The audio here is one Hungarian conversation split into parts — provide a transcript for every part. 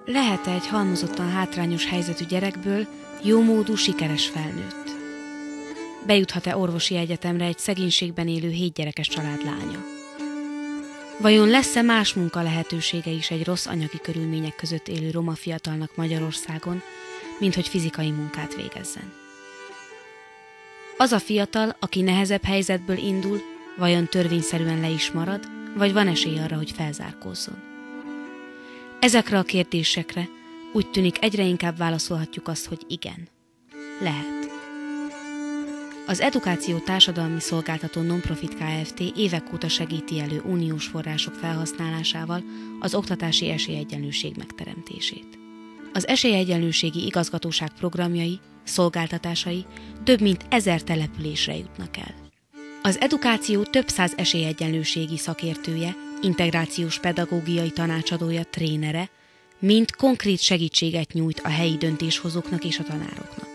Lehet-e egy halmozottan hátrányos helyzetű gyerekből jómódú, sikeres felnőtt? Bejuthat-e orvosi egyetemre egy szegénységben élő 7 gyerekes család lánya? Vajon lesz-e más munka lehetősége is egy rossz anyagi körülmények között élő roma fiatalnak Magyarországon, mint hogy fizikai munkát végezzen? Az a fiatal, aki nehezebb helyzetből indul, vajon törvényszerűen le is marad, vagy van esély arra, hogy felzárkózzon? Ezekre a kérdésekre úgy tűnik egyre inkább válaszolhatjuk azt, hogy igen. Lehet. Az Edukáció Társadalmi Szolgáltató Nonprofit Kft. Évek óta segíti elő uniós források felhasználásával az oktatási esélyegyenlőség megteremtését. Az Esélyegyenlőségi Igazgatóság programjai, szolgáltatásai több mint 1000 településre jutnak el. Az edukáció több száz esélyegyenlőségi szakértője, integrációs pedagógiai tanácsadója, trénere, mind konkrét segítséget nyújt a helyi döntéshozóknak és a tanároknak.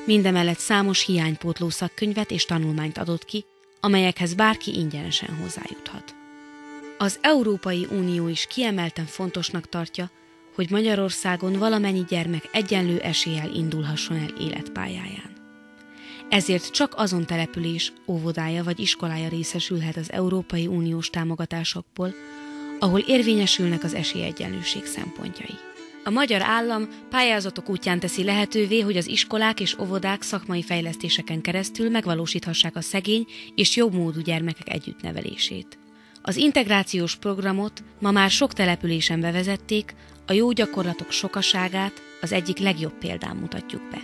Mindemellett számos hiánypótló szakkönyvet és tanulmányt adott ki, amelyekhez bárki ingyenesen hozzájuthat. Az Európai Unió is kiemelten fontosnak tartja, hogy Magyarországon valamennyi gyermek egyenlő eséllyel indulhasson el életpályáján. Ezért csak azon település, óvodája vagy iskolája részesülhet az Európai Uniós támogatásokból, ahol érvényesülnek az esélyegyenlőség szempontjai. A magyar állam pályázatok útján teszi lehetővé, hogy az iskolák és óvodák szakmai fejlesztéseken keresztül megvalósíthassák a szegény és jobbmódú gyermekek együttnevelését. Az integrációs programot ma már sok településen bevezették, a jó gyakorlatok sokaságát az egyik legjobb példán mutatjuk be.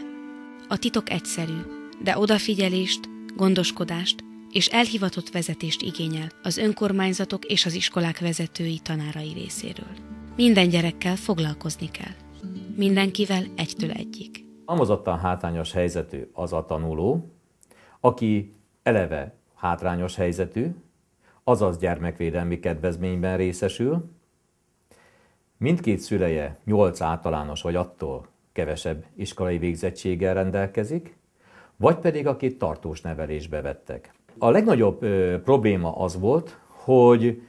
A titok egyszerű, de odafigyelést, gondoskodást és elhivatott vezetést igényel az önkormányzatok és az iskolák vezetői, tanárai részéről. Minden gyerekkel foglalkozni kell. Mindenkivel egytől egyig. Halmozottan hátrányos helyzetű az a tanuló, aki eleve hátrányos helyzetű, azaz gyermekvédelmi kedvezményben részesül, mindkét szüleje 8 általános vagy attól kevesebb iskolai végzettséggel rendelkezik, vagy pedig akit tartós nevelésbe vettek. A legnagyobb probléma az volt, hogy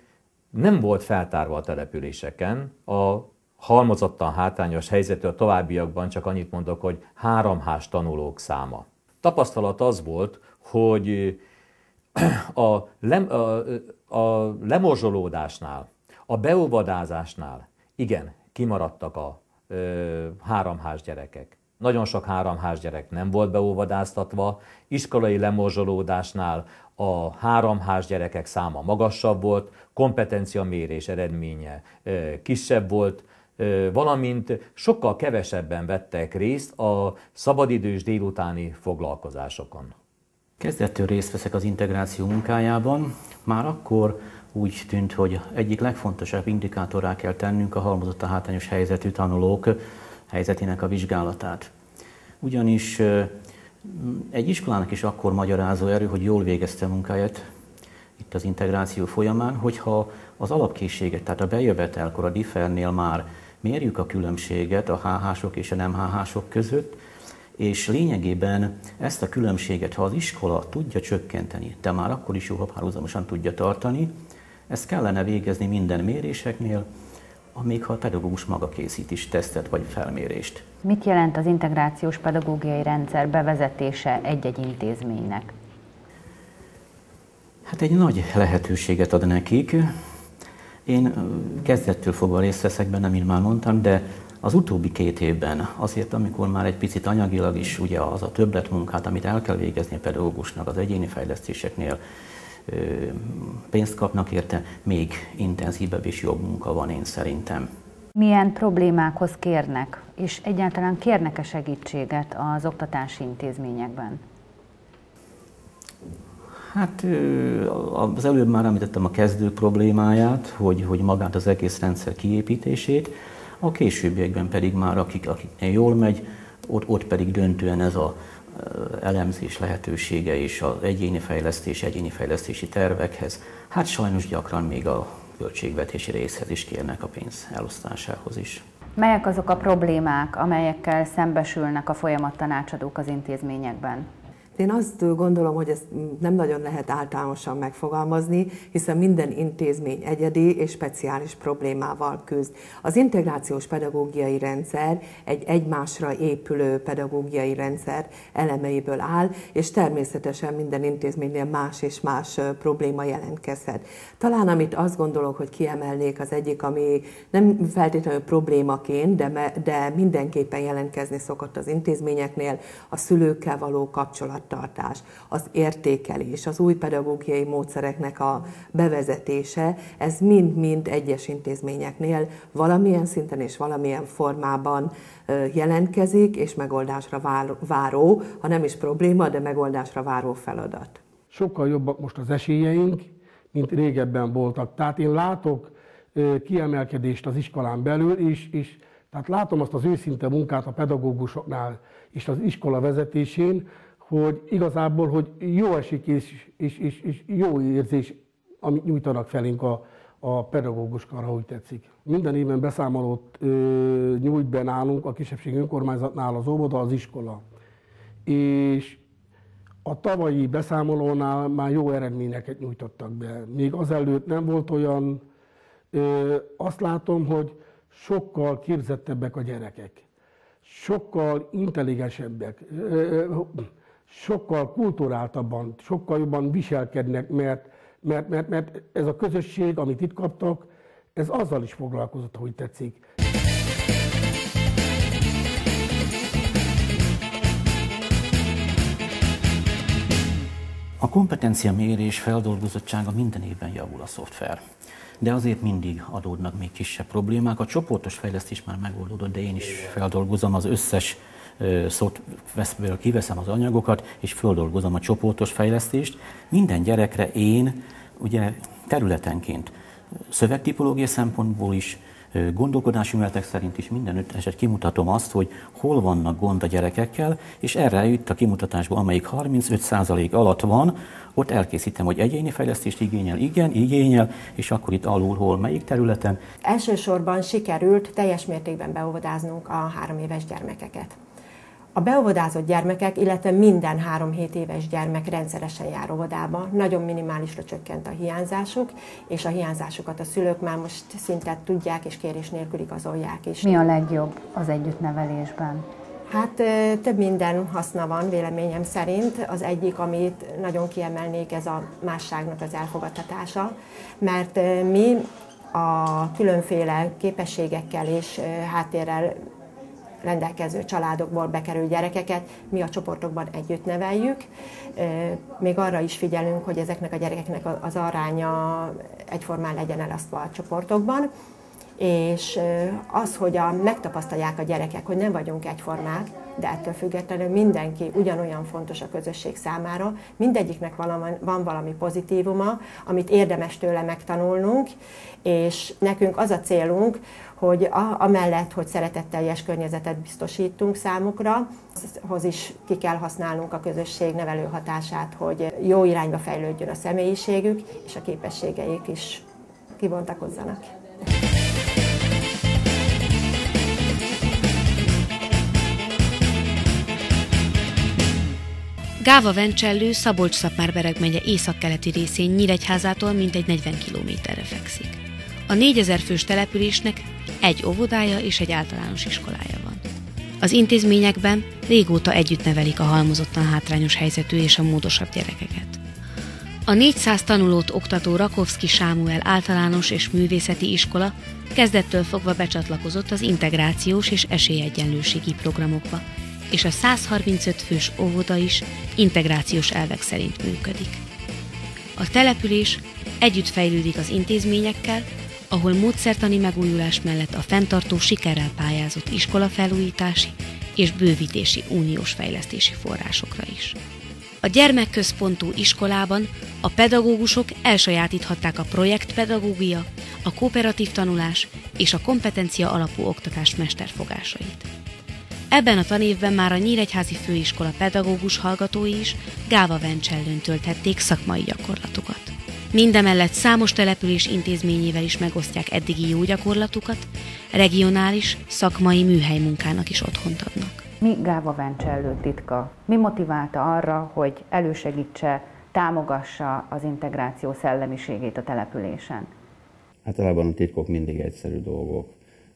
nem volt feltárva a településeken a halmozottan hátrányos helyzetű, a továbbiakban csak annyit mondok, hogy 3H tanulók száma. Tapasztalat az volt, hogy a lemorzsolódásnál, a beóvodázásnál igen, kimaradtak a 3H gyerekek. Nagyon sok 3H gyerek nem volt beóvodáztatva, iskolai lemorzsolódásnál a 3H gyerekek száma magasabb volt, kompetenciamérés eredménye kisebb volt, valamint sokkal kevesebben vettek részt a szabadidős délutáni foglalkozásokon. Kezdettől részt veszek az integráció munkájában. Már akkor úgy tűnt, hogy egyik legfontosabb indikátorrá kell tennünk a halmozottan hátrányos helyzetű tanulók helyzetének a vizsgálatát. Ugyanis egy iskolának is akkor magyarázó erő, hogy jól végezte a munkáját itt az integráció folyamán, hogyha az alapkészséget, tehát a bejövetelkor a differnél már mérjük a különbséget a HH-sok és a nem HH-sok között, és lényegében ezt a különbséget, ha az iskola tudja csökkenteni, de már akkor is jó, ha párhuzamosan tudja tartani, ezt kellene végezni minden méréseknél, még ha a pedagógus maga készít is tesztet vagy felmérést. Mit jelent az integrációs pedagógiai rendszer bevezetése egy-egy intézménynek? Hát egy nagy lehetőséget ad nekik. Én kezdettől fogva részt veszek benne, mint már mondtam, de az utóbbi 2 évben azért, amikor már egy picit anyagilag is ugye az a többletmunkát, amit el kell végezni a pedagógusnak az egyéni fejlesztéseknél, pénzt kapnak érte, még intenzívebb és jobb munka van, én szerintem. Milyen problémákhoz kérnek, és egyáltalán kérnek-e segítséget az oktatási intézményekben? Hát az előbb már említettem a kezdők problémáját, hogy magát az egész rendszer kiépítését, a későbbiekben pedig már akiknél jól megy, ott pedig döntően ez az elemzés lehetősége és az egyéni fejlesztési tervekhez, hát sajnos gyakran még a költségvetési részhez is kérnek a pénz elosztásához is. Melyek azok a problémák, amelyekkel szembesülnek a folyamattanácsadók az intézményekben? Én azt gondolom, hogy ezt nem nagyon lehet általánosan megfogalmazni, hiszen minden intézmény egyedi és speciális problémával küzd. Az integrációs pedagógiai rendszer egy egymásra épülő pedagógiai rendszer elemeiből áll, és természetesen minden intézménynél más és más probléma jelentkezhet. Talán amit azt gondolok, hogy kiemelnék, az egyik, ami nem feltétlenül problémaként, de mindenképpen jelentkezni szokott az intézményeknél, a szülőkkel való kapcsolattartás, az értékelés, az új pedagógiai módszereknek a bevezetése, ez mind-mind egyes intézményeknél valamilyen szinten és valamilyen formában jelentkezik, és megoldásra váró, ha nem is probléma, de megoldásra váró feladat. Sokkal jobbak most az esélyeink, mint régebben voltak. Tehát én látok kiemelkedést az iskolán belül is, tehát látom azt az őszinte munkát a pedagógusoknál és az iskola vezetésén, hogy igazából, hogy jó esik és jó érzés, amit nyújtanak felénk a pedagóguskar, ahogy tetszik. Minden évben beszámolót nyújt be nálunk, a kisebbségi önkormányzatnál az óvoda, az iskola. És a tavalyi beszámolónál már jó eredményeket nyújtottak be. Még azelőtt nem volt olyan, azt látom, hogy sokkal képzettebbek a gyerekek, sokkal intelligensebbek, sokkal kulturáltabban, sokkal jobban viselkednek, mert ez a közösség, amit itt kaptak, ez azzal is foglalkozott, hogy tetszik. A kompetencia mérés feldolgozottsága minden évben javul a szoftver. De azért mindig adódnak még kisebb problémák. A csoportos fejlesztés már megoldódott, de én is feldolgozom az összes szoftverből, kiveszem az anyagokat, és feldolgozom a csoportos fejlesztést. Minden gyerekre én ugye területenként szövegtipológiai szempontból is, gondolkodási műveletek szerint is minden eset kimutatom azt, hogy hol vannak gond a gyerekekkel, és erre itt a kimutatásban, amelyik 35% alatt van, ott elkészítem, hogy egyéni fejlesztést igényel, igen, igényel, és akkor itt alul, hol, melyik területen. Elsősorban sikerült teljes mértékben beóvodáznunk a 3 éves gyermekeket. A beóvodázott gyermekek, illetve minden 3-7 éves gyermek rendszeresen jár óvodába, nagyon minimálisra csökkent a hiányzásuk, és a hiányzásukat a szülők már most szinte tudják és kérés nélkül igazolják is. Mi a legjobb az együttnevelésben? Hát több minden haszna van véleményem szerint. Az egyik, amit nagyon kiemelnék, ez a másságnak az elfogadtatása, mert mi a különféle képességekkel és háttérrel rendelkező családokból bekerült gyerekeket mi a csoportokban együtt neveljük. Még arra is figyelünk, hogy ezeknek a gyerekeknek az aránya egyformán legyen elosztva a csoportokban, és az, hogy megtapasztalják a gyerekek, hogy nem vagyunk egyformák, de ettől függetlenül mindenki ugyanolyan fontos a közösség számára, mindegyiknek van valami pozitívuma, amit érdemes tőle megtanulnunk, és nekünk az a célunk, hogy amellett, hogy szeretetteljes környezetet biztosítunk számukra, ahhoz is ki kell használnunk a közösség nevelő hatását, hogy jó irányba fejlődjön a személyiségük, és a képességeik is kibontakozzanak. Gáva-Vencsellő Szabolcs-Szatmár-Bereg megye északkeleti részén Nyíregyházától mintegy 40 kilométerre fekszik. A 4000 fős településnek egy óvodája és egy általános iskolája van. Az intézményekben régóta együtt nevelik a halmozottan hátrányos helyzetű és a módosabb gyerekeket. A 400 tanulót oktató Rakovszky Sámuel általános és művészeti iskola kezdettől fogva becsatlakozott az integrációs és esélyegyenlőségi programokba, és a 135 fős óvoda is integrációs elvek szerint működik. A település együtt fejlődik az intézményekkel, ahol módszertani megújulás mellett a fenntartó sikerrel pályázott iskolafelújítási és bővítési uniós fejlesztési forrásokra is. A gyermekközpontú iskolában a pedagógusok elsajátíthatták a projektpedagógia, a kooperatív tanulás és a kompetencia alapú oktatás mesterfogásait. Ebben a tanévben már a Nyíregyházi Főiskola pedagógus hallgatói is Gáva-Vencsellőn tölthették szakmai gyakorlatukat. Mindemellett számos település intézményével is megosztják eddigi jó gyakorlatukat, regionális, szakmai műhelymunkának is otthont adnak. Mi Gáva Vencellő titka? Mi motiválta arra, hogy elősegítse, támogassa az integráció szellemiségét a településen? Általában a titkok mindig egyszerű dolgok.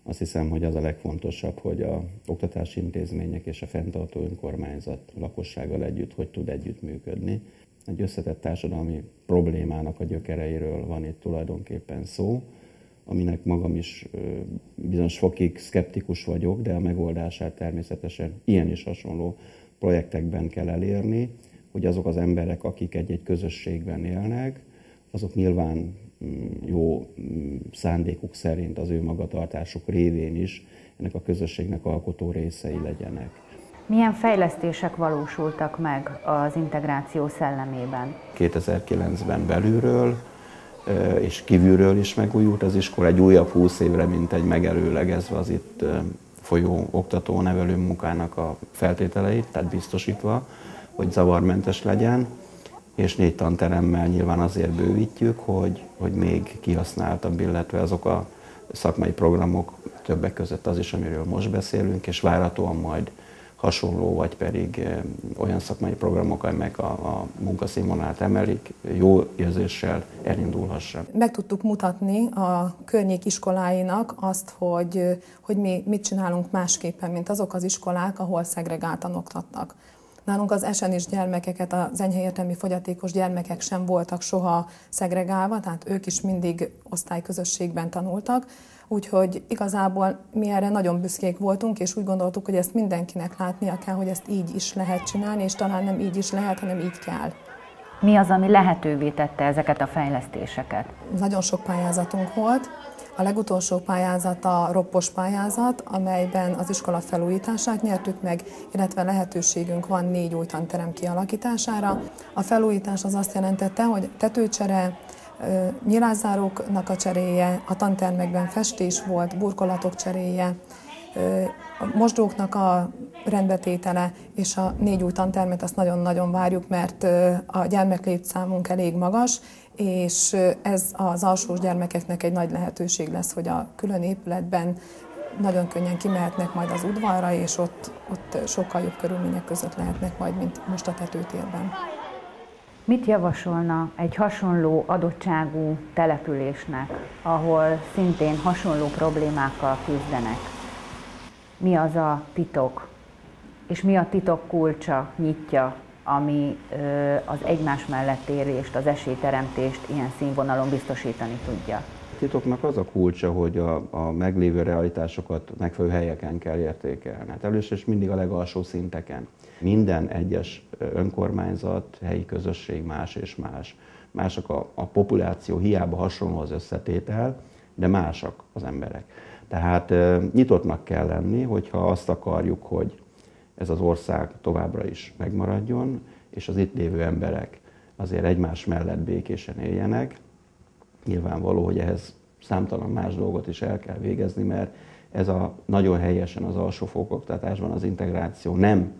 Azt hiszem, hogy az a legfontosabb, hogy az oktatási intézmények és a fenntartó önkormányzat lakossággal együtt hogy tud együttműködni. Egy összetett társadalmi problémának a gyökereiről van itt tulajdonképpen szó, aminek magam is bizonyos fokig szkeptikus vagyok, de a megoldását természetesen ilyen is hasonló projektekben kell elérni, hogy azok az emberek, akik egy-egy közösségben élnek, azok nyilván jó szándékuk szerint az ő magatartásuk révén is ennek a közösségnek alkotó részei legyenek. Milyen fejlesztések valósultak meg az integráció szellemében? 2009-ben belülről és kívülről is megújult az iskola, egy újabb 20 évre mintegy megelőlegezve az itt folyó oktató-nevelő munkának a feltételeit, tehát biztosítva, hogy zavarmentes legyen, és 4 tanteremmel nyilván azért bővítjük, hogy még kihasználtabb, illetve azok a szakmai programok, többek között az is, amiről most beszélünk, és várhatóan majd hasonló, vagy pedig olyan szakmai programok, amelyek a munkaszínvonalát emelik, jó érzéssel elindulhasson. Meg tudtuk mutatni a környék iskoláinak azt, hogy mi mit csinálunk másképpen, mint azok az iskolák, ahol szegregáltan oktatnak. Nálunk az esenis gyermekeket, az enyhe értelmi fogyatékos gyermekek sem voltak soha szegregálva, tehát ők is mindig osztályközösségben tanultak, úgyhogy igazából mi erre nagyon büszkék voltunk, és úgy gondoltuk, hogy ezt mindenkinek látnia kell, hogy ezt így is lehet csinálni, és talán nem így is lehet, hanem így kell. Mi az, ami lehetővé tette ezeket a fejlesztéseket? Nagyon sok pályázatunk volt. A legutolsó pályázat a roppos pályázat, amelyben az iskola felújítását nyertük meg, illetve lehetőségünk van 4 új tanterem kialakítására. A felújítás az azt jelentette, hogy tetőcsere, nyilászáróknak a cseréje, a tantermekben festés volt, burkolatok cseréje, a mosdóknak a rendbetétele, és a 4 új tantermet azt nagyon-nagyon várjuk, mert a gyermeklétszámunk elég magas, és ez az alsós gyermekeknek egy nagy lehetőség lesz, hogy a külön épületben nagyon könnyen kimehetnek majd az udvarra, és ott sokkal jobb körülmények között lehetnek majd, mint most a tetőtérben. Mit javasolna egy hasonló adottságú településnek, ahol szintén hasonló problémákkal küzdenek? Mi az a titok, és mi a titok kulcsa, nyitja, ami az egymás mellett élést, az esélyteremtést ilyen színvonalon biztosítani tudja? A titoknak az a kulcsa, hogy a meglévő realitásokat megfelelő helyeken kell értékelni. Hát először is mindig a legalsó szinteken. Minden egyes önkormányzat, helyi közösség más és más. Mások a populáció, hiába hasonló az összetétel, de másak az emberek. Tehát nyitottnak kell lenni, hogyha azt akarjuk, hogy ez az ország továbbra is megmaradjon, és az itt lévő emberek azért egymás mellett békésen éljenek. Nyilvánvaló, hogy ehhez számtalan más dolgot is el kell végezni, mert ez nagyon helyesen az alsófokú oktatásban az integráció nem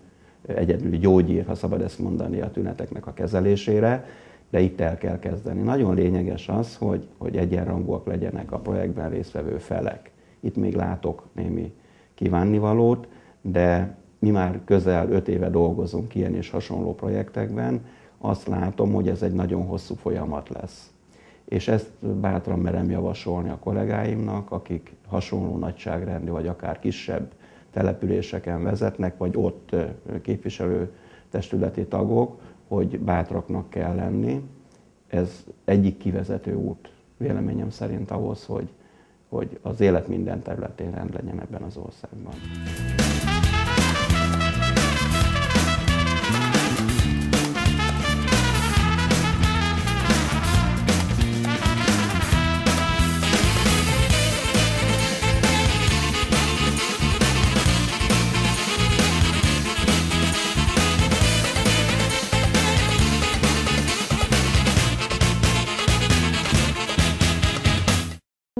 egyedüli gyógyír, ha szabad ezt mondani, a tüneteknek a kezelésére, de itt el kell kezdeni. Nagyon lényeges az, hogy egyenrangúak legyenek a projektben résztvevő felek. Itt még látok némi kívánnivalót, de mi már közel 5 éve dolgozunk ilyen és hasonló projektekben, azt látom, hogy ez egy nagyon hosszú folyamat lesz. És ezt bátran merem javasolni a kollégáimnak, akik hasonló nagyságrendű vagy akár kisebb településeken vezetnek, vagy ott képviselő testületi tagok, hogy bátraknak kell lenni. Ez egyik kivezető út véleményem szerint ahhoz, hogy az élet minden területén rend legyen ebben az országban.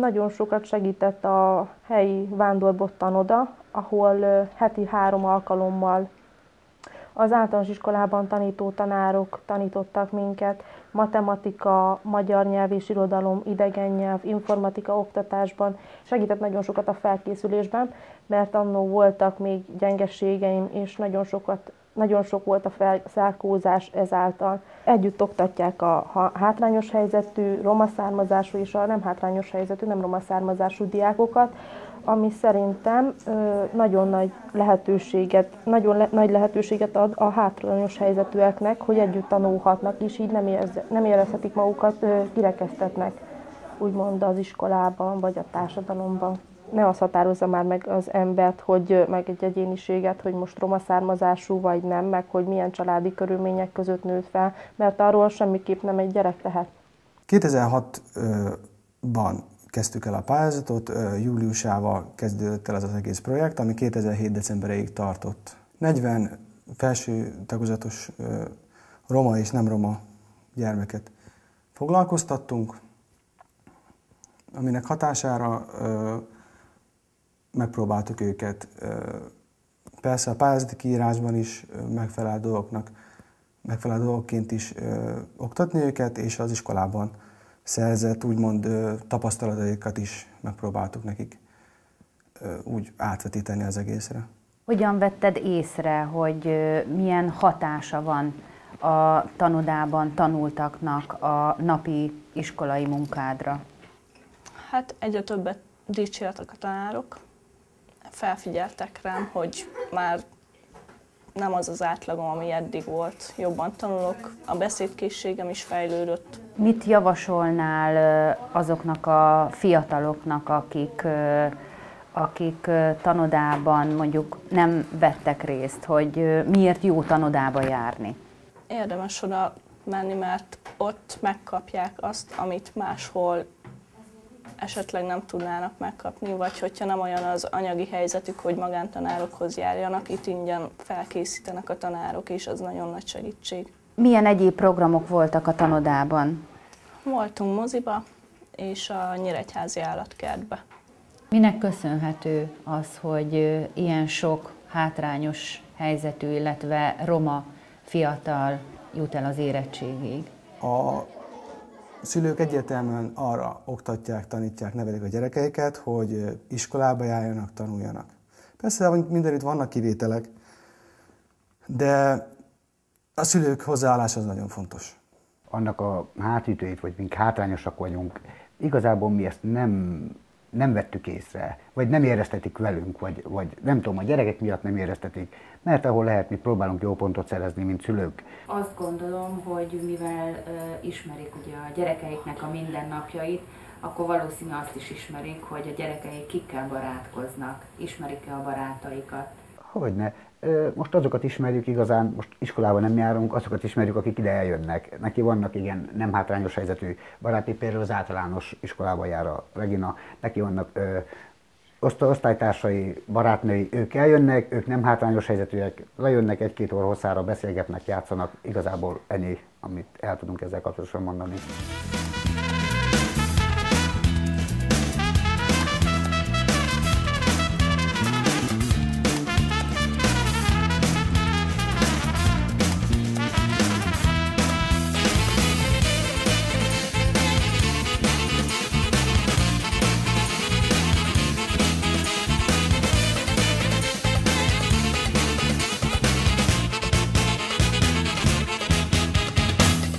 Nagyon sokat segített a helyi vándorbottanoda, ahol heti 3 alkalommal Az általános iskolában tanító tanárok tanítottak minket matematika, magyar nyelv és irodalom, idegen nyelv, informatika oktatásban. Segített nagyon sokat a felkészülésben, mert annó voltak még gyengeségeim, és nagyon sok volt a felzárkózás ezáltal. Együtt oktatják a hátrányos helyzetű, roma származású és a nem hátrányos helyzetű, nem roma származású diákokat, ami szerintem nagyon nagy lehetőséget ad a hátrányos helyzetűeknek, hogy együtt tanulhatnak, és így nem érezhetik magukat kirekesztetnek, úgymond az iskolában vagy a társadalomban. Ne az határozza már meg az embert, hogy meg egy egyéniséget, hogy most roma származású vagy nem, meg hogy milyen családi körülmények között nőtt fel, mert arról semmiképp nem egy gyerek tehet. 2006-ban kezdtük el a pályázatot, júliusával kezdődött el az egész projekt, ami 2007. decemberéig tartott. 40 felső tagozatos roma és nem roma gyermeket foglalkoztattunk, aminek hatására megpróbáltuk őket persze a pályázati kiírásban is megfelelő dolgokként is oktatni őket, és az iskolában szerzett úgymond tapasztalataikat is megpróbáltuk nekik úgy átvetíteni az egészre. Hogyan vetted észre, hogy milyen hatása van a tanodában tanultaknak a napi iskolai munkádra? Hát egyre többet dicsértek a tanárok. Felfigyeltek rám, hogy már nem az az átlagom, ami eddig volt. Jobban tanulok, a beszédkészségem is fejlődött. Mit javasolnál azoknak a fiataloknak, akik tanodában mondjuk nem vettek részt, hogy miért jó tanodába járni? Érdemes oda menni, mert ott megkapják azt, amit máshol esetleg nem tudnának megkapni, vagy hogyha nem olyan az anyagi helyzetük, hogy magántanárokhoz járjanak, itt ingyen felkészítenek a tanárok, és az nagyon nagy segítség. Milyen egyéb programok voltak a tanodában? Voltunk moziba, és a Nyíregyházi állatkertbe. Minek köszönhető az, hogy ilyen sok hátrányos helyzetű, illetve roma fiatal jut el az érettségig? A szülők egyértelműen arra oktatják, tanítják, nevelik a gyerekeiket, hogy iskolába járjanak, tanuljanak. Persze mindenütt vannak kivételek, de a szülők hozzáállása az nagyon fontos. Annak a hátütőit, vagy mink hátrányosak vagyunk, igazából mi ezt nem vettük észre, vagy nem éreztetik velünk, vagy nem tudom, a gyerekek miatt nem éreztetik, mert ahol lehet, mi próbálunk jó pontot szerezni, mint szülők. Azt gondolom, hogy mivel ismerik ugye a gyerekeiknek a mindennapjait, akkor valószínű azt is ismerik, hogy a gyerekeik kikkel barátkoznak, ismerik-e a barátaikat. Hogyne. Most azokat ismerjük igazán, most iskolában nem járunk, azokat ismerjük, akik ide eljönnek. Neki vannak igen nem hátrányos helyzetű baráti, például az általános iskolában jár a Regina, neki vannak osztálytársai, barátnői, ők eljönnek, ők nem hátrányos helyzetűek, lejönnek egy-két óra hosszára, beszélgetnek, játszanak, igazából ennyi, amit el tudunk ezzel kapcsolatosan mondani.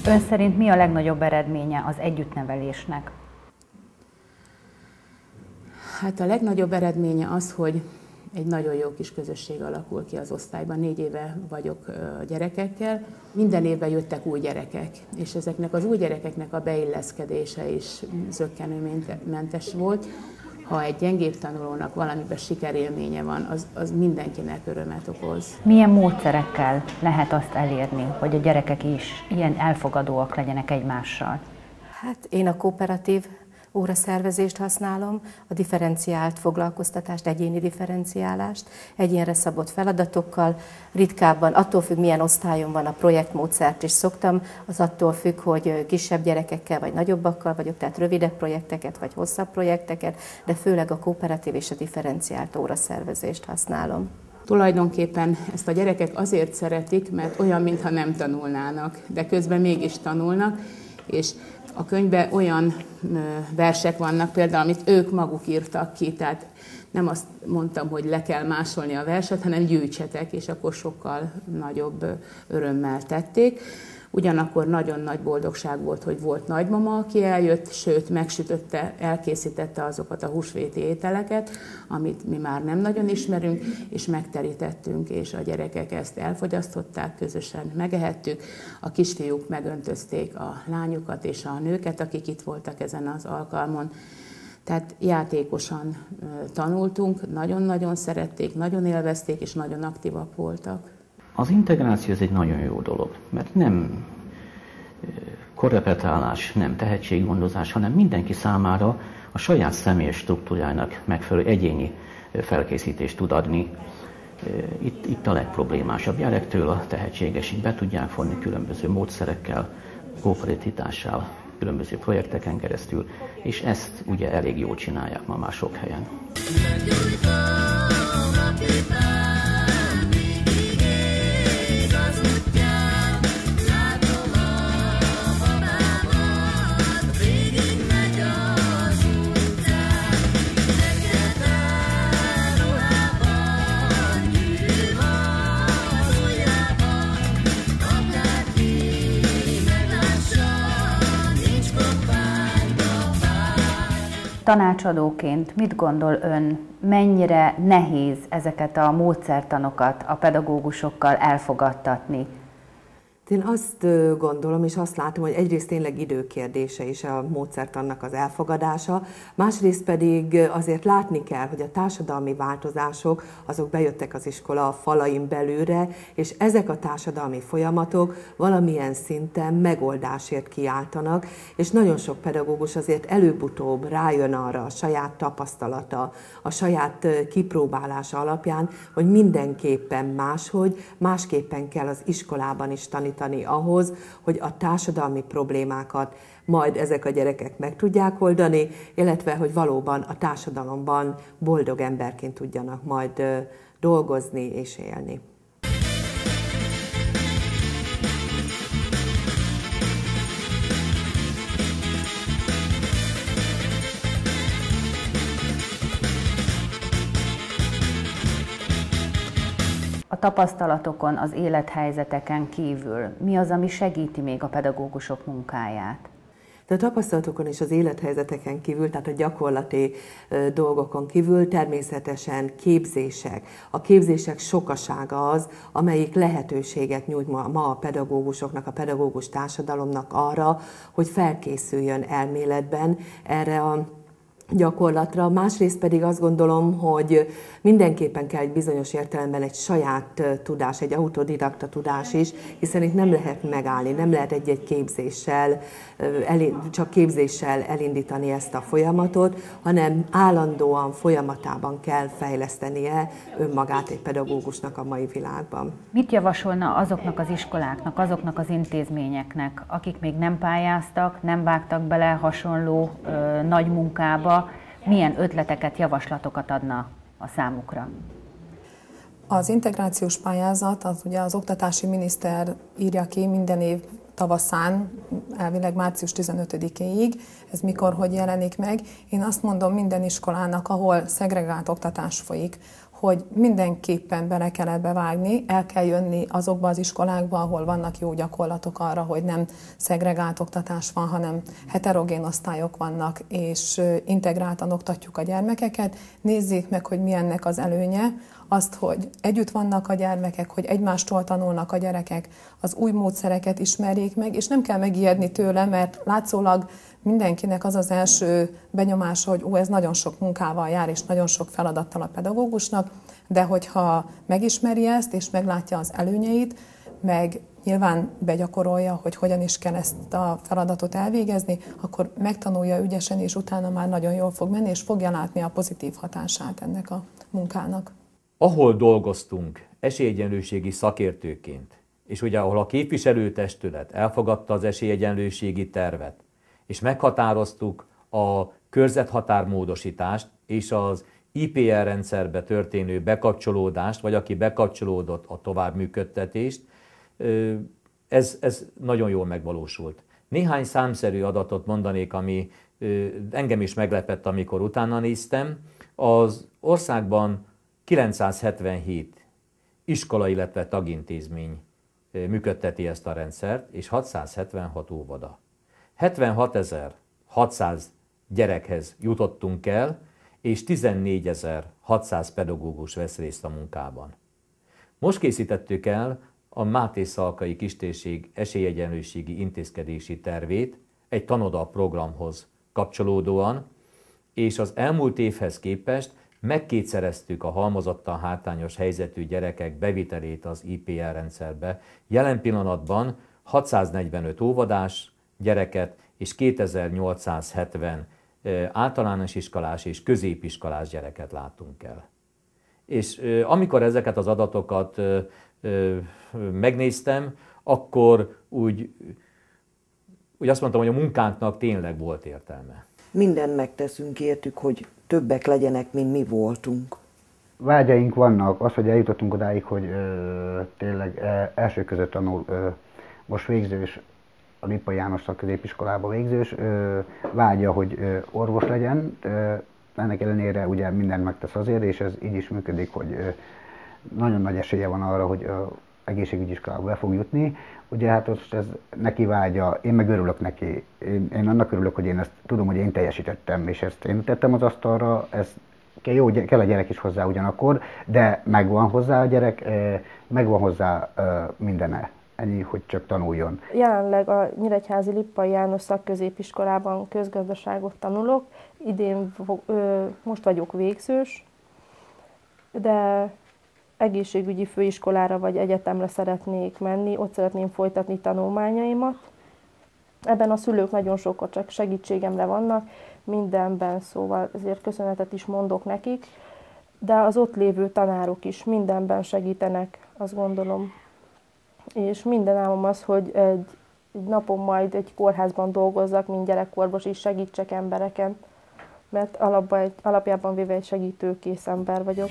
Ön szerint mi a legnagyobb eredménye az együttnevelésnek? Hát a legnagyobb eredménye az, hogy egy nagyon jó kis közösség alakul ki az osztályban. 4 éve vagyok gyerekekkel. Minden évben jöttek új gyerekek, és ezeknek az új gyerekeknek a beilleszkedése is zökkenőmentes volt. Ha egy gyengébb tanulónak valamiben sikerélménye van, az mindenkinek örömet okoz. Milyen módszerekkel lehet azt elérni, hogy a gyerekek is ilyen elfogadóak legyenek egymással? Hát én a kooperatív óraszervezést használom, a differenciált foglalkoztatást, egyéni differenciálást, egyénre szabott feladatokkal, ritkábban, attól függ, milyen osztályon van, a projektmódszert is szoktam, az attól függ, hogy kisebb gyerekekkel vagy nagyobbakkal vagyok, tehát rövidebb projekteket vagy hosszabb projekteket, de főleg a kooperatív és a differenciált óraszervezést használom. Tulajdonképpen ezt a gyerekek azért szeretik, mert olyan, mintha nem tanulnának, de közben mégis tanulnak, és a könyvben olyan versek vannak például, amit ők maguk írtak ki, tehát nem azt mondtam, hogy le kell másolni a verset, hanem gyűjtsetek, és akkor sokkal nagyobb örömmel tették. Ugyanakkor nagyon nagy boldogság volt, hogy volt nagymama, aki eljött, sőt megsütötte, elkészítette azokat a húsvéti ételeket, amit mi már nem nagyon ismerünk, és megterítettünk, és a gyerekek ezt elfogyasztották, közösen megehettük. A kisfiúk megöntözték a lányokat és a nőket, akik itt voltak ezen az alkalmon. Tehát játékosan tanultunk, nagyon-nagyon szerették, nagyon élvezték, és nagyon aktívak voltak. Az integráció ez egy nagyon jó dolog, mert nem korrepetálás, nem tehetséggondozás, hanem mindenki számára a saját személyes struktúrájának megfelelő egyéni felkészítést tud adni. Itt a legproblémásabb. Gyerektől a tehetségesig be tudják vonni különböző módszerekkel, kooperativitással, különböző projekteken keresztül, és ezt ugye elég jól csinálják ma már sok helyen. Tanácsadóként mit gondol ön, mennyire nehéz ezeket a módszertanokat a pedagógusokkal elfogadtatni? Én azt gondolom, és azt látom, hogy egyrészt tényleg időkérdése is a módszertannak az elfogadása, másrészt pedig azért látni kell, hogy a társadalmi változások azok bejöttek az iskola falain belülre, és ezek a társadalmi folyamatok valamilyen szinten megoldásért kiáltanak, és nagyon sok pedagógus azért előbb-utóbb rájön arra a saját tapasztalata, a saját kipróbálása alapján, hogy mindenképpen másképpen kell az iskolában is tanítani ahhoz, hogy a társadalmi problémákat majd ezek a gyerekek meg tudják oldani, illetve hogy valóban a társadalomban boldog emberként tudjanak majd dolgozni és élni. A tapasztalatokon, az élethelyzeteken kívül mi az, ami segíti még a pedagógusok munkáját? De a tapasztalatokon és az élethelyzeteken kívül, tehát a gyakorlati dolgokon kívül természetesen képzések. A képzések sokasága az, amelyik lehetőséget nyújt ma a pedagógusoknak, a pedagógus társadalomnak arra, hogy felkészüljön elméletben erre a gyakorlatra. Másrészt pedig azt gondolom, hogy mindenképpen kell egy bizonyos értelemben egy saját tudás, egy autodidakta tudás is, hiszen itt nem lehet megállni, nem lehet egy-egy képzéssel, csak képzéssel elindítani ezt a folyamatot, hanem állandóan folyamatában kell fejlesztenie önmagát egy pedagógusnak a mai világban. Mit javasolna azoknak az iskoláknak, azoknak az intézményeknek, akik még nem pályáztak, nem vágtak bele hasonló nagy munkába, milyen ötleteket, javaslatokat adna a számukra? Az integrációs pályázat, az ugye az oktatási miniszter írja ki minden év tavaszán, elvileg március 15-éig, ez mikor, hogy jelenik meg. Én azt mondom minden iskolának, ahol szegregált oktatás folyik, hogy mindenképpen bele kell ebbe vágni, el kell jönni azokba az iskolákba, ahol vannak jó gyakorlatok arra, hogy nem szegregált oktatás van, hanem heterogén osztályok vannak, és integráltan oktatjuk a gyermekeket. Nézzék meg, hogy mi ennek az előnye, azt, hogy együtt vannak a gyermekek, hogy egymástól tanulnak a gyerekek, az új módszereket ismerjék meg, és nem kell megijedni tőle, mert látszólag mindenkinek az az első benyomása, hogy ez nagyon sok munkával jár, és nagyon sok feladattal a pedagógusnak, de hogyha megismeri ezt, és meglátja az előnyeit, meg nyilván begyakorolja, hogy hogyan is kell ezt a feladatot elvégezni, akkor megtanulja ügyesen, és utána már nagyon jól fog menni, és fogja látni a pozitív hatását ennek a munkának. Ahol dolgoztunk esélyegyenlőségi szakértőként, és ugye ahol a képviselőtestület elfogadta az esélyegyenlőségi tervet, és meghatároztuk a körzethatármódosítást és az IPR rendszerbe történő bekapcsolódást, vagy aki bekapcsolódott a továbbműködtetést, ez nagyon jól megvalósult. Néhány számszerű adatot mondanék, ami engem is meglepett, amikor utána néztem. Az országban 977 iskola, illetve tagintézmény működteti ezt a rendszert, és 676 óvoda. 76.600 gyerekhez jutottunk el, és 14.600 pedagógus vesz részt a munkában. Most készítettük el a Mátészalkai Kistérség esélyegyenlőségi intézkedési tervét egy tanoda programhoz kapcsolódóan, és az elmúlt évhez képest megkétszereztük a halmozottan hátrányos helyzetű gyerekek bevitelét az IPR rendszerbe. Jelen pillanatban 645 óvodás gyereket és 2870 általános iskolás és középiskolás gyereket látunk el. És amikor ezeket az adatokat megnéztem, akkor úgy azt mondtam, hogy a munkánknak tényleg volt értelme. Mindent megteszünk értük, hogy többek legyenek, mint mi voltunk. Vágyaink vannak, az, hogy eljutottunk odáig, hogy tényleg első között tanul most végzős, a Lippai János Szakközépiskolába végzős, vágya, hogy orvos legyen. Ennek ellenére ugye mindent megtesz azért, és ez így is működik, hogy nagyon nagy esélye van arra, hogy egészségügyi iskolába be fog jutni. Ugye hát most ez neki vágya, én meg örülök neki. Én annak örülök, hogy én ezt tudom, hogy én teljesítettem, és ezt én tettem az asztalra, ez kell a gyerek is hozzá ugyanakkor, de megvan hozzá a gyerek, megvan hozzá mindene. Ennyi, hogy csak tanuljon. Jelenleg a Nyíregyházi Lippai János Szakközépiskolában közgazdaságot tanulok. Idén most vagyok végzős, de egészségügyi főiskolára vagy egyetemre szeretnék menni, ott szeretném folytatni tanulmányaimat. Ebben a szülők nagyon sokat csak segítségemre vannak, mindenben, szóval ezért köszönetet is mondok nekik, de az ott lévő tanárok is mindenben segítenek, azt gondolom. És minden álmom az, hogy egy napon majd egy kórházban dolgozzak, mint gyerekorvos, és segítsek embereken, mert alapjában véve egy segítőkész ember vagyok.